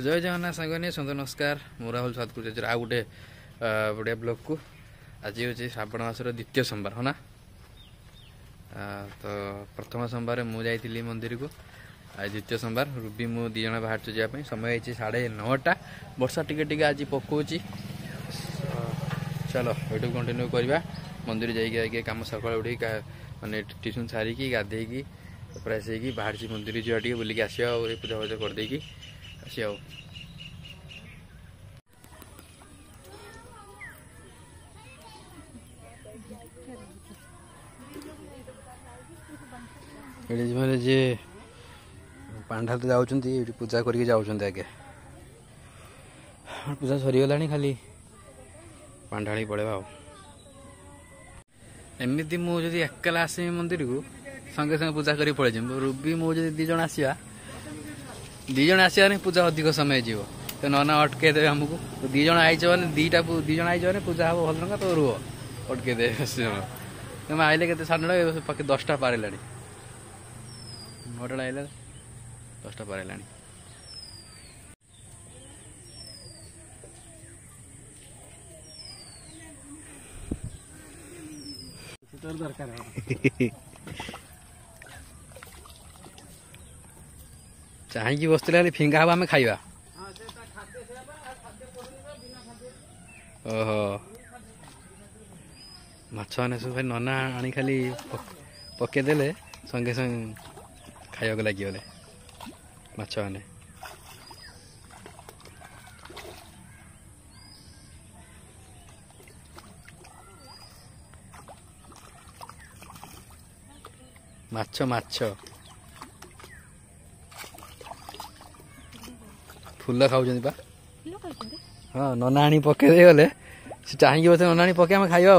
जय जगन्नाथ सांगने सुंदर नमस्कार मु राहुल सातपुर आ गोटे बढ़िया ब्लॉग को आज हूँ श्रावण मासर द्वितीय सोमवार है ना। तो प्रथम सोमवार मुझे मंदिर को आज द्वितीय सोमवार रूबी मु दी जन बाहर जावाई समय होती 9:30 वर्षा टिके आज पकाउची। चलो यूट्यूब कंटिन्यू करवा मंदिर जाइए कम सकाल उठी मानने ट्यूशन सारिकी गाधेकी आसिकी बाहर मंदिर जावा बुलिक आसा पूजा पूजा करदेकी आसिया। जे पांडा तो जाऊँ पूजा करके जाऊँ आगे पूजा सरीगला खाली पांडाणी पड़ेगा। एमती मुझे एकला आसमी मंदिर को संगे संगे पूजा करी पड़े रूबी मुझे दीज आसा दीज आसा पूजा अधिक समय जीव तो नना अटके देवे आमको तो दीज आईच मैंने दीज आईच मैंने पूजा हम भल रंगा तो रुह अटके देवे तुम आइले के साढ़े पाखे 10टा पार है 9टा आइले 10टा पार है। चाहिए बसते फिंगा हम आम खाइबा। ओहो माछ मैंने सब भाई नना आनी खाली पकेदेले संगे संगे खाइबा लगे माछ मैंने माछ माछ फूल खाऊ हाँ नना आनी पके गले चाहिए बस नना आनी पके आम खाइबा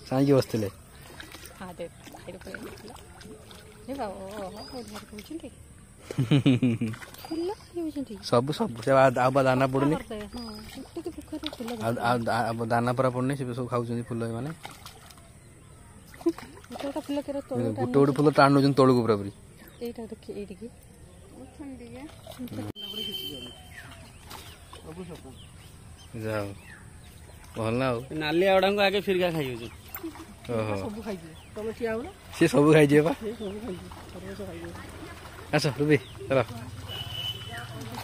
चाहिए बसते सब सब दाना पड़नी दाना परा पड़नी सब खाऊ फूल मैंने गोटे गोटे फूल टाणु तौक पूरा पूरी जाओ भल नाली आउटा को आगे फिर खाई सी सब खाई आस रूबी चलो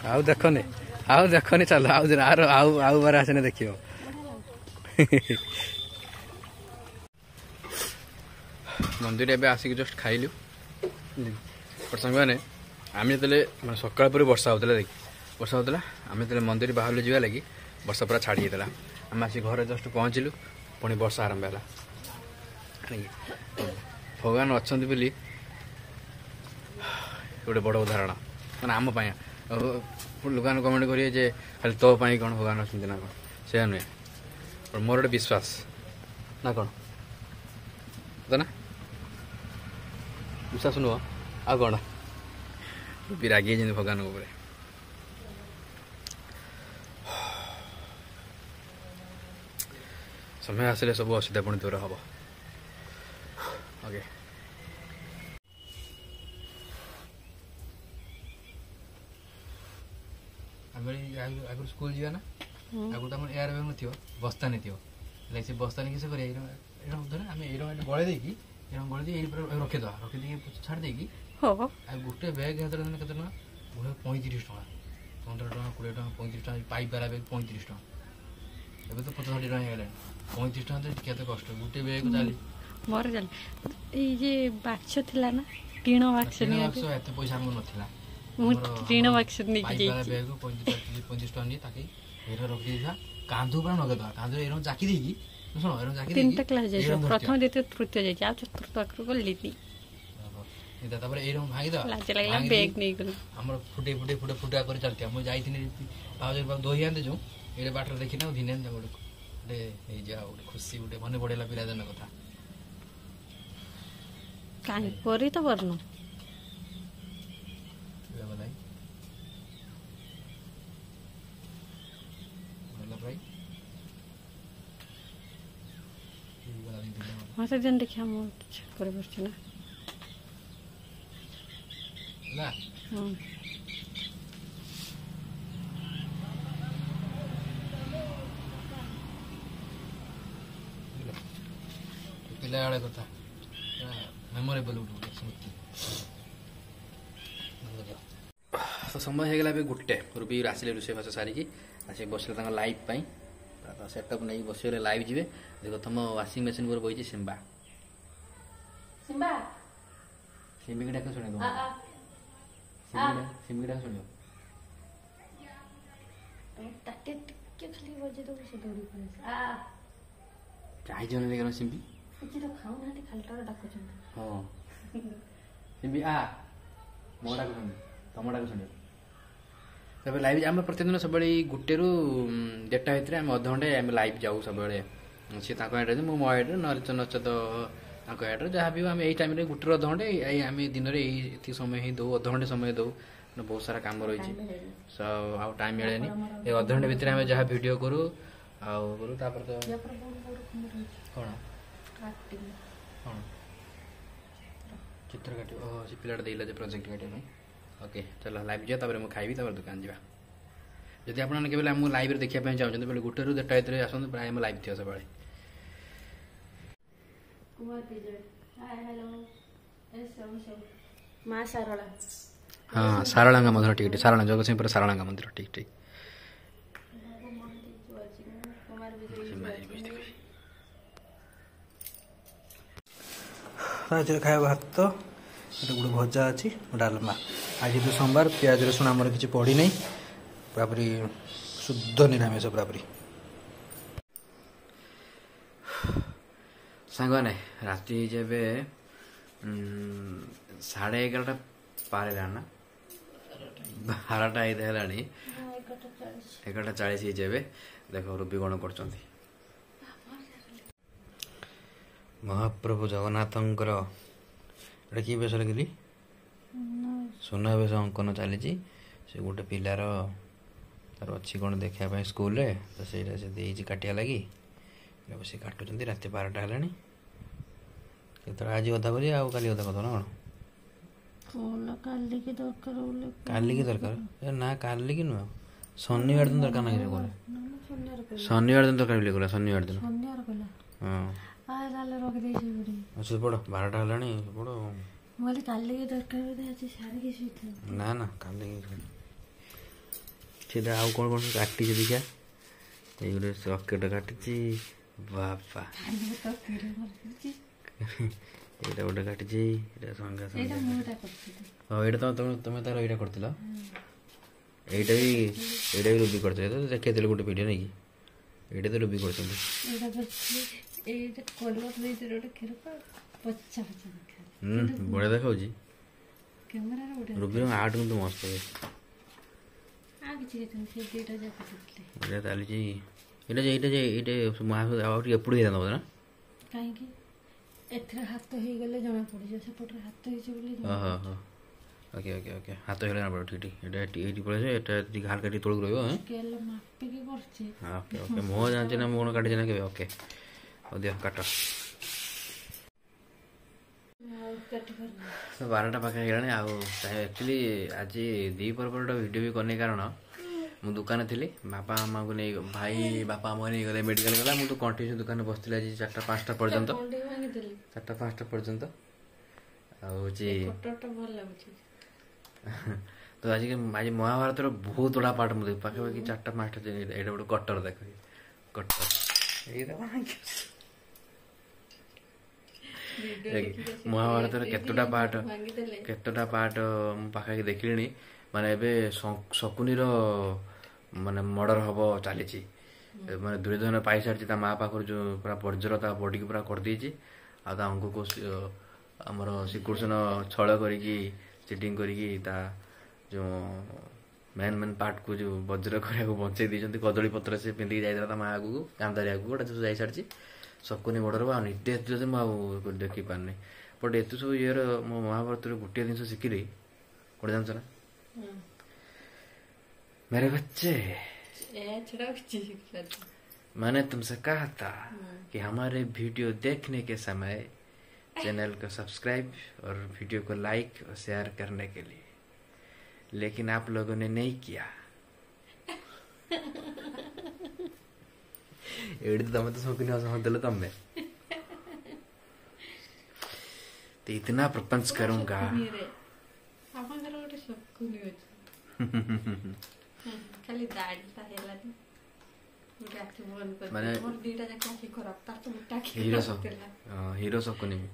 आउ देखनी चलो आउ बार आसने देख मंदिर एवं आसिक जस्ट खाइलु संग मैंने आम जो मैं सकाल पर वर्षा होता देख वर्षा होता आम जो मंदिर बाहर जावा लगी वर्षा पूरा छाड़ी जाता आम आस घर जस्ट पहुँचलु पुणी वर्षा आरंभ है। भगवान अच्छा बोली गोटे बड़ उदाहरण मैंने आम लोक कमेंट करेंगे खाली तो कौन भगवान अच्छा ना कौन से नुहे मोर गोटे विश्वास ना कौन ना विश्वास नुह आ कौन भी रागी भगवान ऊपर समय आसिले सब असुविधा पुणी दूर हम ओके। आगुरी स्कूल जावा ना आगुरी तो एयर बैग न बस्तानी थी से बस्तानी किस आम ये गड़े देकी रखीद रखीदी छाड़ देकी गोटे बैग के 35 टका 15 टका 20 टका 35 टका पाइप वाला बैग 35 टका एवं तो 50-60 टका है 35 टका केते कष्ट गोटे बैग चली मोर चल ये बाक्स थिला ना टीण बाक्स नहीं एत पैसा मोर नथिला मु टीण बाक्स नहीं की बैग 35 टका नहीं ताकि एरा रखी था कांधु पर नगे दवा कांधु एरम जाकी देकी सुनो एरम जाकी देकी 3टा क्लास जाय प्रथम द्वितीय तृतीय जाय आ चतुर्थ आकरो को लेती इदा तपर एरम भागी दवा लाज लागला बैग नहीं गल हमर फुटे कर चलती हम जाई थिने पाउजर बाग दोही आंदे जो एरे बाटर देखि ना दिने गोटे ए जा गोटे खुशी गोटे मने पड़ेला पिला जन कथा काई परी तो बरनो मत दिन देखिए हम कर बस ना ना ପିଲାବେଳେ କଥା मेमोरेबल ଗୋଟେ ସ୍ମୃତି। ତ ସମୟ ହେଇଗଲା ଏବେ ଗୋଟେ ରୁବି ଆସିଲେ ରୋଷେଇବାସ ସାରିକି ଆସିକି ବସିଲେ ତାଙ୍କ ଲାଇଭ୍ ପାଇଁ ସେଟଅପ୍ ନେଇକି ବସିଗଲେ ଲାଇଭ୍ ଯିବେ। ଦେଖ ତମ ୱାସିଂ ମେସିନ୍ ଉପରେ ବଇଛି ସିମ୍ବା ସିମ୍ବା ସିମ୍ବିକି ଡାକ ଶୁଣିବ ସିମ୍ବିକି ଡାକ ଶୁଣିବ ତାଟେ ଟିକେ ଖାଲି ବଜେଇ ଦବୁ ସେ ଦୌଡ଼ି ପଳେଇ ଚାହିଁଛ ନା ସିମ୍ବି କିଛି ତ ଖାଉନାହାନ୍ତି ଖାଲିଟାରେ ଡାକୁଛନ୍ତି। ହଁ ସିମ୍ବି ମୋ ଡାକ ଶୁଣିବ ତମ ଡାକ ଶୁଣିବ। ତାପରେ ଲାଇଭ୍ ଆମେ ପ୍ରତିଦିନ ସବୁବେଳେ ଗୋଟେରୁ 1ଟା ଭିତରେ ଆମେ ଅଧଘଣ୍ଟେ ଆମେ ଲାଇଭ୍ ଯାଉ ସବୁବେଳେ। ସିଏ ତାଙ୍କ ହେଡ଼ରେ ମୁଁ ମୋ ହେଡ଼ରେ ନଚେତ ତାଙ୍କ ହେଡ଼ରେ ଯାହା ବି ଆମେ ଏଇ ଟାଇମ୍ରେ ଗୋଟେରୁ ଅଧଘଣ୍ଟେ ଆମେ ଦିନରେ ଏତିକି ସମୟ ହିଁ ଦେଉ ଅଧଘଣ୍ଟେ ସମୟ ଦେଉ। ବହୁତ ସାରା କାମ ରହିଛି ଆଉ ଟାଇମ୍ ମିଳେନି। ଏ ଅଧଘଣ୍ଟେ ଭିତରେ ଆମେ ଯାହା ଭିଡ଼ିଓ କରୁ ଆଉ କରୁ ତାପରେ ତ କ'ଣ କ'ଣ ଚିତ୍ର କାଟିବ ସେ ପିଲାଟା ଦେଇଲା ଯେ ପ୍ରୋଜେକ୍ଟ କାଟିବା ପାଇଁ। ଓକେ ଚାଲ ଲାଇଭ୍ ଯିବା ତାପରେ ମୁଁ ଖାଇବି ତାପରେ ଦୋକାନ ଯିବା। ଯଦି ଆପଣମାନେ କେବେ ଆମକୁ ଲାଇଭ୍ରେ ଦେଖିବା ପାଇଁ ଚାହୁଁଛନ୍ତି ବୋଲେ ଗୋଟେରୁ 1ଟା ଭିତରେ ଆସନ୍ତୁ ପ୍ରାୟ ଆମେ ଲାଇଭ୍ ଥିବ ସବୁବେଳେ। ମା ଶାରଳା ହଁ ଶାରଳାଙ୍କ ମନ୍ଦିର ଠିକ୍ ଠିକ୍ ସାରଳା ଜଗତସିଂହପୁର ଶାରଳାଙ୍କ ମନ୍ଦିର ଠିକ୍ ଠିକ୍। ଆଜିର ଖାଇବା ଭାତ ଏଇଟା ଗୋଟେ ଭଜା ଅଛି ଡାଲମା। ଆଜି ତ ସୋମବାର ପିଆଜ ରସୁଣ ଆମର କିଛି ପଡ଼ିନାହିଁ ପୁରାପୁରି ଶୁଦ୍ଧ ନିରାମିଷ ପୁରାପୁରି। ସାଙ୍ଗମାନେ ରାତି ହେଇଛି ଏବେ 11:30 ପାର ହେଲାଣି ନା 12ଟା ହେଲାଣି 11:40 ହେଇଛି ଏବେ। ଦେଖ ରୁବି କ'ଣ କରୁଛନ୍ତି। ମହାପ୍ରଭୁ ଜଗନ୍ନାଥଙ୍କର ଏଇଟା କି ବେଶ ଲାଗିଲି ସୁନାବେଶ ଅଙ୍କନ ଚାଲିଛି। ସେ ଗୋଟେ ପିଲାର ତାର ଅଛି କ'ଣ ଦେଖିବା ପାଇଁ ସ୍କୁଲରେ ତ ସେଇଟା ସେ ଦେଇଛି କାଟିବା ଲାଗି ବସି କାଟୁଛନ୍ତି। ରାତି 12ଟା ହେଲାଣି। କେତେବେଳେ ଆଜି ଅଧା କରି ଆଉ କାଲି ଅଧା କରିଦେବ ନା କ'ଣ? କାଲିକି ଦରକାର କାଲିକି ଦରକାର ନା କାଲିକି ନୁହଁ ଶନିବାର ଦିନ ଦରକାର ନାହିଁ କଲେ ଶନିବାର ଦିନ ଦରକାର ବୋଲି କଲା ଶନିବାର ଦିନ ହଁ ସେ ପଡ଼ 12ଟା ହେଲାଣି ପଡ଼ କାଲିକି ଦରକାର ନା ନା କାଲିକି ସେଟା ଆଉ କ'ଣ କ'ଣ କାଟିଛି ଦେଖିଆ। ଏଇ ଗୋଟେ ସକେଟ କାଟିଛି ବାପା ଏଇଟା ଗୋଟେ କାଟିଛି ଏଇଟା ସଙ୍ଗେ ସଙ୍ଗେ ହଁ ଏଇଟା ତମେ ତାର ଏଇଟା କରିଥିଲ ଏଇଟା ବି ରୁବି କରିଥିଲେ ତ ଦେଖେଇଥିଲେ ଗୋଟେ ଭିଡ଼ିଓ ନେଇକି ଏଇଟା ତ ରୁବି କରିଛନ୍ତି। ବଢ଼ିଆ ଦେଖାଉଛି ରୁବିର ଆର୍ଟ କିନ୍ତୁ ମସ୍ତ ବଢ଼ିଆ ଚାଲିଛି। ଏଇଟା ଆହୁରି ଏପଟୁ ହେଇଥାନ୍ତା ବୋଧେ ନା କାହିଁକି ଏଥିରେ ହାତ ହେଇଗଲେ ଜଣା ପଡ଼ିଯିବ ସେପଟରେ ହାତ ହେଇଛି ବୋଲି। ହଁ ଓକେ ଓକେ ଓକେ ହାତ ହେଇଗଲେ ଜଣା ପଡ଼ିବ ଠିକ୍ ଠିକ୍। ଏଇଟା ଏଇଠି ପଳେଇছে ଏଇଟା ଟିକେ ହାଲକା ଟିକେ ତଳକୁ ରହିବ। ମାପିକି କରୁଛି ଓକେ ଓକେ ମୁଁ ଜାଣିଛି ନା ମୁଁ କ'ଣ କାଟିଛି ନା କେବେ। ଓକେ ହଉ ଦିଅ କାଟ। 12ଟା ପାଖେ ହେଇଗଲାଣି ଆଉ ଆକ୍ଚୁଆଲି ଆଜି ଦ୍ୱିପହର ପରେ ଗୋଟେ ଭିଡ଼ିଓ ବି କରିନି କାରଣ ମୁଁ ଦୋକାନରେ ଥିଲି ବାପା ମାଆଙ୍କୁ ନେଇ ଭାଇ ବାପା ମାଆ ନେଇଗଲେ ମେଡ଼ିକାଲ ଗଲା। ମୁଁ ତ କଣ୍ଟିନ୍ୟୁ ଦୋକାନରେ ବସିଥିଲି ଆଜି 4ଟା 5ଟା ପର୍ଯ୍ୟନ୍ତ 4ଟା 5ଟା ପର୍ଯ୍ୟନ୍ତ ଆଉ ହେଉଛି ତ ଆଜି ମହାଭାରତର ବହୁତ ଗୁଡ଼ା ପାର୍ଟ ମୁଁ ଦେଖି ପାଖାପାଖି 4ଟା 5ଟା ଏଇଟା ଗୋଟେ କଟର ଦେଖ କଟର ଏଇଟା ମହାଭାରତର କେତେଟା ପାର୍ଟ ମୁଁ ପାଖାପାଖି ଦେଖିଲିଣି। ମାନେ ଏବେ ଶକୁନିର ମାନେ ମର୍ଡର ହବ ଚାଲିଛି ମାନେ ଦୁର୍ଯ୍ୟୋଧନ ପାଇସାରିଛି ତା ମାଆ ପାଖରୁ ଯେଉଁ ପୁରା ବଜ୍ର ତା ବଡ଼ିକି ପୁରା କରିଦେଇଛି ଆଉ ତା ଅଙ୍ଗକୁ ଆମର ଶ୍ରୀକୃଷ୍ଣ ଛଳ କରିକି ଚିଟିଂ କରିକି ତା ଯେଉଁ ମେନ୍ ପାର୍ଟକୁ ଯେଉଁ ବଜ୍ର କରିବାକୁ ବଞ୍ଚେଇ ଦେଇଛନ୍ତି। କଦଳୀ ପତ୍ର ସେ ପିନ୍ଧିକି ଯାଇଥିଲା ତା ମାଆ ଆଗକୁ ଗାନ୍ଧାରୀ ଆଗକୁ ଗୋଟେ ସବୁ ଯାଇସାରିଛି। ଶକୁନି ମର୍ଡର ହବ ଆଉ ନିତ୍ୟ ଏତେ ଯେ ମୁଁ ଆଉ ଦେଖିପାରୁନି ବଟ୍ ଏତେ ସବୁ ଇଏର ମୋ ମହାଭାରତରେ ଗୋଟିଏ ଜିନିଷ ଶିଖିଲି ଗୋଟେ ଜାଣିଛ ନା मेरे बच्चे मैंने तुमसे कहा था कि हमारे वीडियो देखने के समय चैनल को सब्सक्राइब और वीडियो को लाइक और शेयर करने के लिए, लेकिन आप लोगों ने नहीं किया। एड़ी तमें तो शौकीन हस देल तमें तो इतना प्रपंच करूंगा ଆପଣଙ୍କର ଗୋଟେ ଶକୁନି ଅଛି ଖାଲି ଦାଢ଼ିଟା ହେଲାନି ଗୋଟେ ଆଖି ବନ୍ଦ କରି ମାନେ- ମୋର ଦିଟା ଯାକ ଆଖି ଖରାପ ତାର ତ ଗୋଟେ ଆଖି हीरो ଖରାପ सब ଥିଲା। हीरो सब को नहीं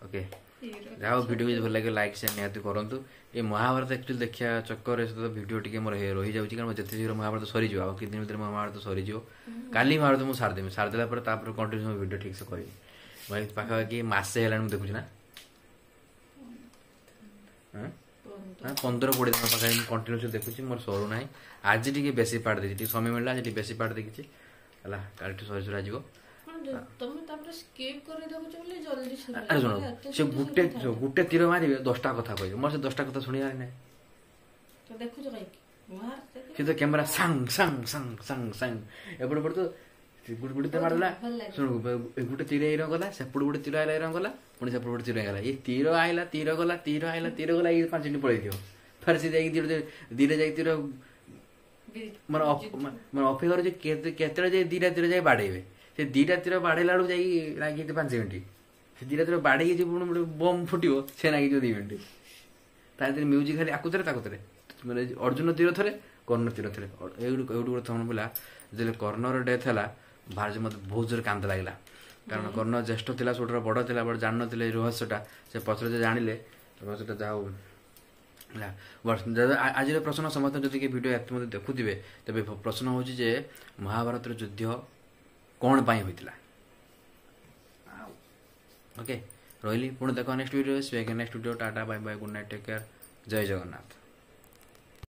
ओके Hero ଯାହା ଭିଡ଼ିଓ ଯଦି ଭଲ ଲାଗେ ଲାଇକ୍ ସେୟାର ନିହାତି କରନ୍ତୁ। ଏ ମହାଭାରତ ଆକ୍ଚୁଆଲି ଦେଖିବା ଚକ୍କରରେ ସହିତ ଭିଡ଼ିଓ ଟିକେ ମୋର ରହିଯାଉଛି କାରଣ ଯେତେ ଶୀଘ୍ର ମହାଭାରତ ସରିଯିବ ଆଉ କିଛି ଦିନ ଭିତରେ ମହାଭାରତ ସରିଯିବ। କାଲି ମହାଭାରତ ମୁଁ ସାରିଦେବି ସାରିଦେଲା ପରେ ତାପରେ କଣ୍ଟିନ୍ୟୁ ଭିଡ଼ିଓ ଠିକ୍ ସେ କରିବି। ମୁଁ ଏଇ ପାଖାପାଖି ମାସେ ହେଲାଣି ମୁଁ ଦେଖୁଛି ନା 15-20 ଦିନ ପାଖାପାଖି ମୁଁ କଣ୍ଟିନ୍ୟୁସଲି ଦେଖୁଛି ମୋର ସରୁନାହିଁ। ଆଜି ଟିକେ ବେଶୀ ପାର୍ଟ ଦେଇଛି ଟିକେ ସମୟ ମିଳିଲା ଆଜି ଟିକେ ବେଶୀ ପାର୍ଟ ଦେଖିଛି ହେଲା କାଲିଠୁ ସରିସୁରା ଯିବ। ତମେ ତାପରେ ସ୍କିପ୍ କରି ଦେଖୁଛ ବୋଲି ଜଲ୍ଦି ସରିଯିବ। ଆରେ ଶୁଣ ଏତେ ସେ ଶୀଘ୍ର ଶୀଘ୍ର ଗୋଟେ ତୀର ମାରିବେ 10ଟା କଥା କହିବେ ମୋର ସେ 10ଟା କଥା ଶୁଣିବାର ନାହିଁ। ତ ଦେଖୁଛ କାହିଁକି ମହାଭାରତ ସେ ତ କ୍ୟାମେରା ସାଙ୍ଗ ସାଙ୍ଗ ସାଙ୍ଗ ସାଙ୍ଗ ସାଙ୍ଗ ଏପଟେ ପଟେ ତ ଗୋଟେ ତୀର ମାରିଲା ଭଲ ଲାଗେ। ଶୁଣ ଗୋଟେ ତୀର ଏଇର ଗଲା ସେପଟେ ଗୋଟେ ତୀର ଆଇଲା ଏଇର ଗଲା ପୁଣି ସେପଟେ ଗୋଟେ ତୀର ହେଇଗଲା ଏ ତୀର ଆଇଲା ତୀର ଗଲା ତୀର ଆଇଲା ତୀର ଗଲା ଏଇ 5 ମିନିଟ୍ ପଳେଇଥିବ ଫେର ସେ ଯାଇକି ଧୀରେ ଯାଇକି ତୀର ମାନେ ଅପେକ୍ଷା ଯେ କେତେବେଳେ ଯାଇ 2ଟା ତୀର ଯାଇ ବାଡ଼େଇବେ ସେ 2ଟା ତୀର ବାଡ଼େଇଲା ବେଳକୁ ଯାଇକି ଲାଗିଯିବ 5 ମିନିଟ୍ ସେ 2ଟା ତୀର ବାଡ଼େଇକି ଯିବ ପୁଣି ଗୋଟେ ବମ୍ ଫୁଟିବ ସେ ଲାଗିଯିବ 2 ମିନିଟ୍ ତା ଦେହରେ ମ୍ୟୁଜିକ୍ ଖାଲି ଆକୁତରେ ତାକୁତରେ ମାନେ ଅର୍ଜୁନ ତୀର ଥରେ କର୍ଣ୍ଣ ତୀର ଥରେ ଏଇଠୁ ଗୋଟେ ଥମନ ପିଲା ଯେତେବେଳେ କର୍ଣ୍ଣର ଡେଥ୍ ହେଲା ବାହାରେ ମୋତେ ବହୁତ ଜୋରେ କାନ୍ଦ ଲାଗିଲା କାରଣ କର୍ଣ୍ଣ ଜ୍ୟେଷ୍ଠ ଥିଲା ସବୁଠାରୁ ବଡ଼ ଥିଲା ବଡ଼ ଜାଣିନଥିଲେ ଏ ରହସ୍ୟଟା ସେ ପଛରେ ଯେ ଜାଣିଲେ ରହସ୍ୟଟା ଯାହା ହଉ ହେଲା। ଆଜିର ପ୍ରଶ୍ନ ସମସ୍ତେ ଯଦି କି ଭିଡ଼ିଓ ଏତେ ମଧ୍ୟ ଦେଖୁଥିବେ ତେବେ ପ୍ରଶ୍ନ ହେଉଛି ଯେ ମହାଭାରତର ଯୁଦ୍ଧ କ'ଣ ପାଇଁ ହୋଇଥିଲା। ଓକେ ରହିଲି ପୁଣି ଦେଖ next video next video ta-ta bye bye good night take care ଜୟ ଜଗନ୍ନାଥ।